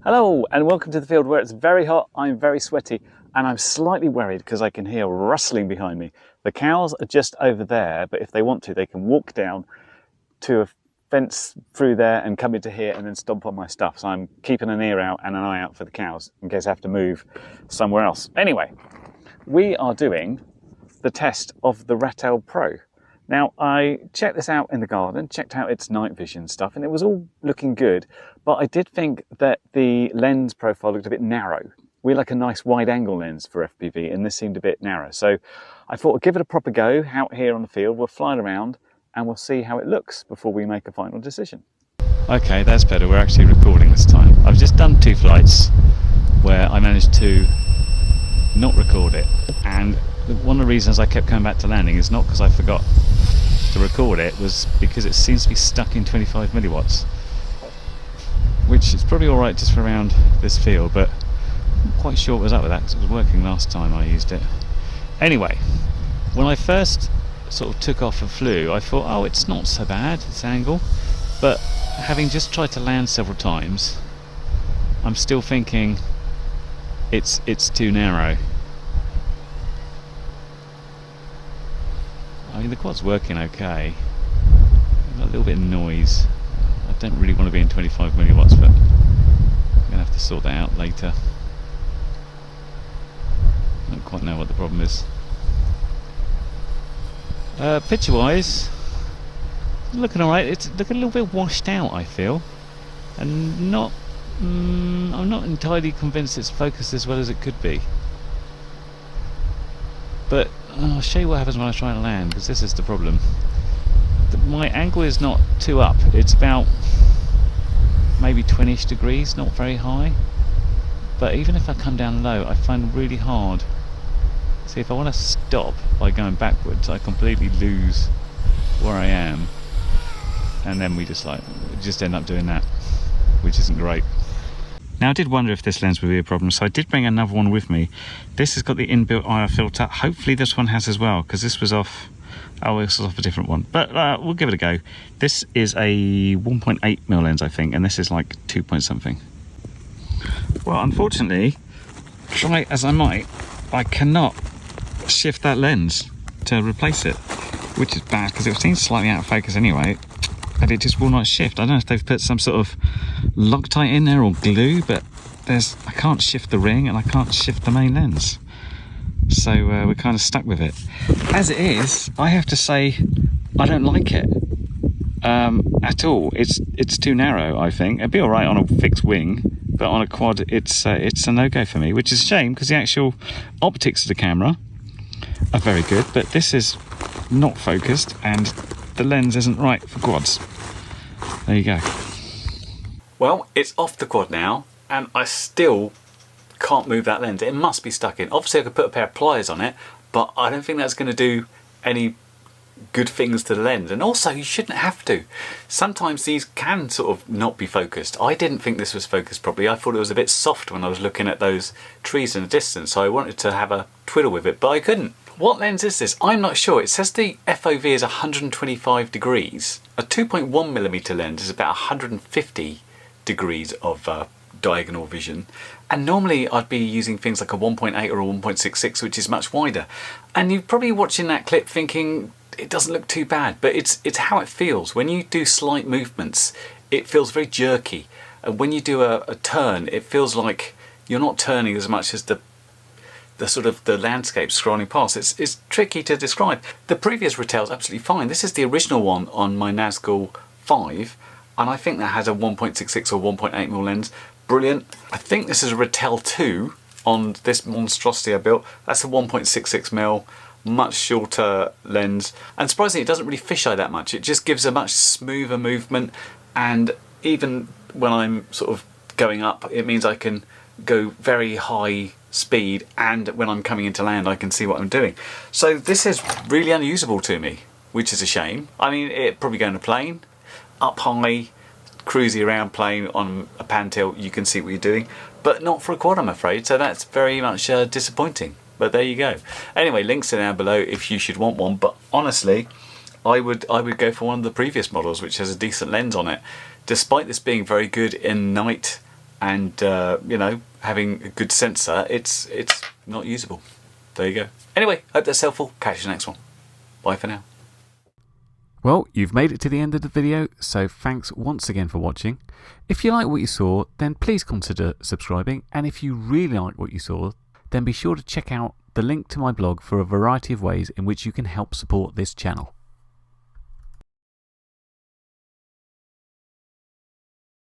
Hello and welcome to the field where it's very hot, I'm very sweaty, and I'm slightly worried because I can hear rustling behind me. The cows are just over there, but if they want to, they can walk down to a fence through there and come into here and then stomp on my stuff. So I'm keeping an ear out and an eye out for the cows in case I have to move somewhere else. Anyway, we are doing the test of the Ratel Pro. Now, I checked this out in the garden, checked out its night vision stuff, and it was all looking good, but I did think that the lens profile looked a bit narrow. We like a nice wide angle lens for FPV, and this seemed a bit narrow. So I thought I'd give it a proper go out here on the field. We'll fly it around and we'll see how it looks before we make a final decision. Okay, that's better. We're actually recording this time. I've just done 2 flights where I managed to not record it, and one of the reasons I kept coming back to landing is not because I forgot to record it, was because it seems to be stuck in 25 milliwatts, which is probably alright just for around this field, but I'm not quite sure what was up with that because it was working last time I used it. Anyway, when I first sort of took off and flew, I thought, oh, it's not so bad, this angle, but having just tried to land several times, I'm still thinking it's too narrow. I mean, the quad's working okay. I've got a little bit of noise. I don't really want to be in 25 milliwatts, but I'm going to have to sort that out later. I don't quite know what the problem is. Picture-wise, looking alright. It's looking a little bit washed out, I feel, and not. I'm not entirely convinced it's focused as well as it could be. But I'll show you what happens when I try and land, because this is the problem. My angle is not too up, it's about maybe 20ish degrees, not very high. But even if I come down low, I find it really hard. See, if I want to stop by going backwards, I completely lose where I am, and then we just end up doing that, which isn't great. Now, I did wonder if this lens would be a problem, so I did bring another one with me. This has got the inbuilt IR filter. Hopefully this one has as well, because this was off. Oh, this was off a different one, but we'll give it a go. This is a 1.8mm lens, I think, and this is like 2 point something. Well, unfortunately, try as I might, I cannot shift that lens to replace it, which is bad because it seems slightly out of focus anyway, and it just will not shift. I don't know if they've put some sort of Loctite in there or glue, but I can't shift the ring and I can't shift the main lens, so we're kind of stuck with it. As it is, I have to say I don't like it at all. It's too narrow, I think. It'd be all right on a fixed wing, but on a quad it's a no-go for me, which is a shame because the actual optics of the camera are very good, but this is not focused and the lens isn't right for quads. There you go. Well, it's off the quad now, and I still can't move that lens. It must be stuck in. Obviously I could put a pair of pliers on it, but I don't think that's going to do any good things to the lens. And also, you shouldn't have to. Sometimes these can sort of not be focused. I didn't think this was focused properly. I thought it was a bit soft when I was looking at those trees in the distance, so I wanted to have a twiddle with it, but I couldn't. What lens is this? I'm not sure. It says the FOV is 125 degrees. A 2.1mm lens is about 150 degrees of diagonal vision, and normally I'd be using things like a 1.8 or a 1.66, which is much wider, and you're probably watching that clip thinking it doesn't look too bad, but it's how it feels. When you do slight movements, it feels very jerky, and when you do a turn, it feels like you're not turning as much as the sort of the landscape scrolling past. It's tricky to describe. The previous Ratel's absolutely fine. This is the original one on my Nazgul 5, and I think that has a 1.66 or 1.8mm lens. Brilliant. I think this is a Ratel 2 on this monstrosity I built. That's a 1.66mm, much shorter lens, and surprisingly it doesn't really fisheye that much. It just gives a much smoother movement, and even when I'm sort of going up, it means I can go very high speed, and when I'm coming into land I can see what I'm doing. So this is really unusable to me, which is a shame. I mean, it'd probably go in a plane, up high, cruisy around plane on a pan tilt, you can see what you're doing, but not for a quad, I'm afraid, so that's very much disappointing. But there you go. Anyway, links are down below if you should want one, but honestly I would go for one of the previous models, which has a decent lens on it. Despite this being very good in night and you know, having a good sensor, it's not usable. There you go. Anyway, hope that's helpful. Catch you next one. Bye for now. Well, you've made it to the end of the video, so thanks once again for watching. If you like what you saw, then please consider subscribing, and if you really like what you saw, then be sure to check out the link to my blog for a variety of ways in which you can help support this channel.